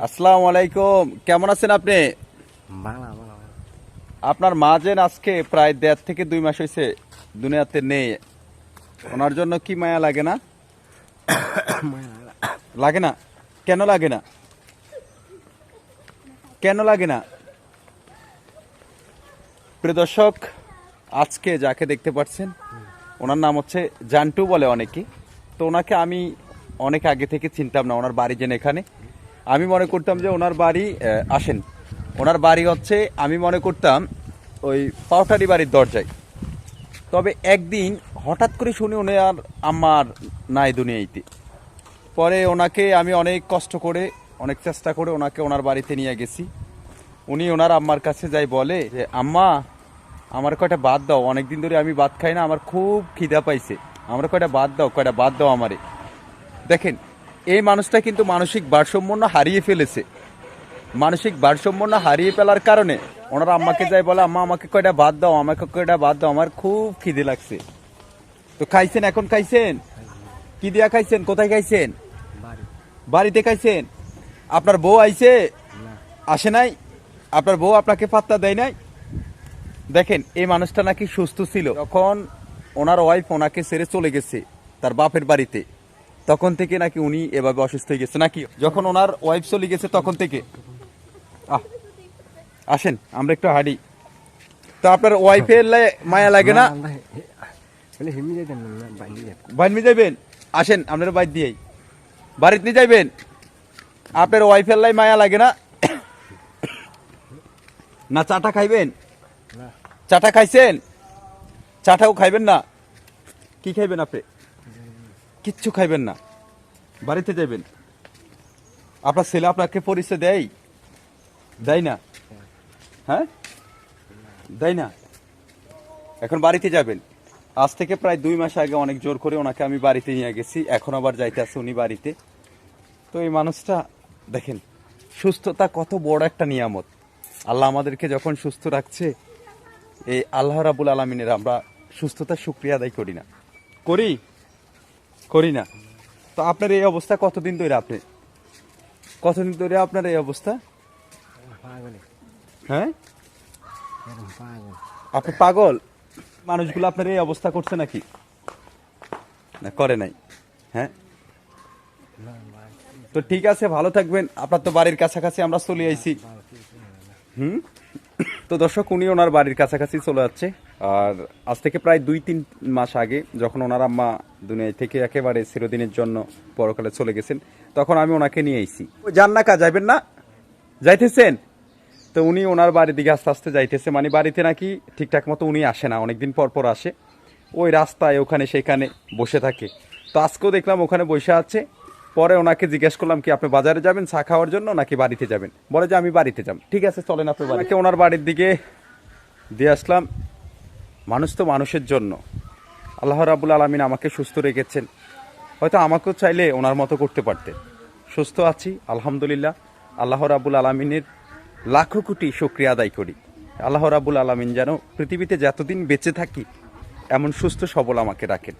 আসসালামু আলাইকুম, কেমন আছেন আপনি? আপনার মা যেন আজকে প্রায় 1.5 থেকে 2 মাস হয়েছে দুনিয়াতে নেই, ওনার জন্য কি মায়া লাগে না? লাগে না? কেন লাগে না? কেন লাগে না? প্রিয় দর্শক, আজকে যাকে দেখতে পাচ্ছেন ওনার নাম হচ্ছে জান্টু বলে অনেকে। তো ওনাকে আমি অনেক আগে থেকে চিনতাম না, ওনার বাড়ি যেন এখানে। আমি মনে করতাম যে ওনার বাড়ি আসেন, ওনার বাড়ি হচ্ছে আমি মনে করতাম ওই পাউটারি বাড়ির দরজায়। তবে একদিন হঠাৎ করে শুনি উনি আর আমার নাই দুনিয়াইতে। পরে ওনাকে আমি অনেক কষ্ট করে অনেক চেষ্টা করে ওনাকে ওনার বাড়িতে নিয়ে গেছি। উনি ওনার আম্মার কাছে যাই বলে যে আম্মা আমার কয়টা ভাত দাও, অনেকদিন ধরে আমি ভাত খাই না, আমার খুব খিদা পাইছে, আমার কয়টা ভাত দাও, কয়টা ভাত দাও আমারে। দেখেন, এই মানুষটা কিন্তু মানসিক ভারসাম্য হারিয়ে ফেলেছে। মানসিক ভারসাম্য হারিয়ে ফেলার কারণে ওনার আম্মাকে যাই বলে আম্মা আমাকে কয়টা ভাত দাও, আমাকে কয়টা ভাত দাও, আমার খুব খিদে লাগছে। তো খাইছেন? এখন খাইছেন? কি দিয়া খাইছেন? কোথায় খাইছেন? বাড়িতে খাইছেন? আপনার বউ আইছে? আসে নাই? আপনার বউ আপনাকে পাত্তা দেয় নাই? দেখেন, এই মানুষটা নাকি সুস্থ ছিল যখন ওনার ওয়াইফ ওনাকে ছেড়ে চলে গেছে তার বাপের বাড়িতে, তখন থেকে নাকি উনি এভাবে অসুস্থ হয়ে গেছে নাকি? যখন ওনার ওয়াইফ চলে গেছে তখন থেকে? আসেন আমরা একটু হাঁটি। তো আপনার ওয়াইফের মায়া লাগে না? বাইরে যাইবেন? আসেন আপনার বাইর দিয়েই বাড়িতে নিয়ে যাইবেন। আপনার ওয়াইফের মায়া লাগে না? না চাটা খাইবেন? চাটা খাইছেন? চাটাও খাইবেন না? কি খাইবেন আপনি? কিচ্ছু খাইবেন না, বাড়িতে যাইবেন। আপনার ছেলে আপনাকে পরিচয় দেয়? দেয় না? হ্যাঁ, দেয় না। এখন বাড়িতে যাবেন। আজ থেকে প্রায় 2 মাস আগে অনেক জোর করে ওনাকে আমি বাড়িতে নিয়ে গেছি, এখন আবার যাইতে আছে উনি বাড়িতে। তো এই মানুষটা দেখেন, সুস্থতা কত বড় একটা নিয়ামত। আল্লাহ আমাদেরকে যখন সুস্থ রাখছে, এই আল্লাহ রাব্বুল আলামিনের আমরা সুস্থতার শুকরিয়া আদায় করি না? করি না? তো আপনার এই অবস্থা কতদিন ধরে? কতদিন ধরে আপনার এই অবস্থা? হ্যাঁ, আপনি পাগল? মানুষগুলো আপনার এই অবস্থা করছে নাকি? না করে নাই। হ্যাঁ, তো ঠিক আছে, ভালো থাকবেন। আপনার তো বাড়ির কাছাকাছি আমরা চলে আইছি। তো দর্শক, উনি ওনার বাড়ির কাছাকাছি চলে যাচ্ছে। আর আজ থেকে প্রায় 2-3 মাস আগে যখন ওনার আম্মা দুনিয়া থেকে একেবারে চিরদিনের জন্য পরকালে চলে গেছেন, তখন আমি ওনাকে নিয়ে আইছি। যান না, যাইবেন না? যাইতেছেন? তো উনি ওনার বাড়ির দিকে আস্তে আস্তে যাইতেছে, মানে বাড়িতে নাকি ঠিকঠাক মতো উনি আসে না, অনেকদিন পর পর আসে। ওই রাস্তায় ওখানে সেখানে বসে থাকে। তো আজকেও দেখলাম ওখানে বসে আছে। পরে ওনাকে জিজ্ঞেস করলাম কি আপনি বাজারে যাবেন চা খাওয়ার জন্য নাকি বাড়িতে যাবেন? বলে যে আমি বাড়িতে যাব। ঠিক আছে, চলেন আপনি বাড়িতে। ওনার বাড়ির দিকে দিয়ে আসলাম। মানুষ তো মানুষের জন্য। আল্লাহ রাব্বুল আলামিন আমাকে সুস্থ রেখেছেন, হয়তো আমাকেও চাইলে ওনার মতো করতে পারতেন। সুস্থ আছি আলহামদুলিল্লাহ। আল্লাহ রাব্বুল আলামিনের লাখো কোটি শুকরিয়া আদায় করি। আল্লাহ রাব্বুল আলামিন যেন পৃথিবীতে যতদিন বেঁচে থাকি এমন সুস্থ সবল আমাকে রাখেন।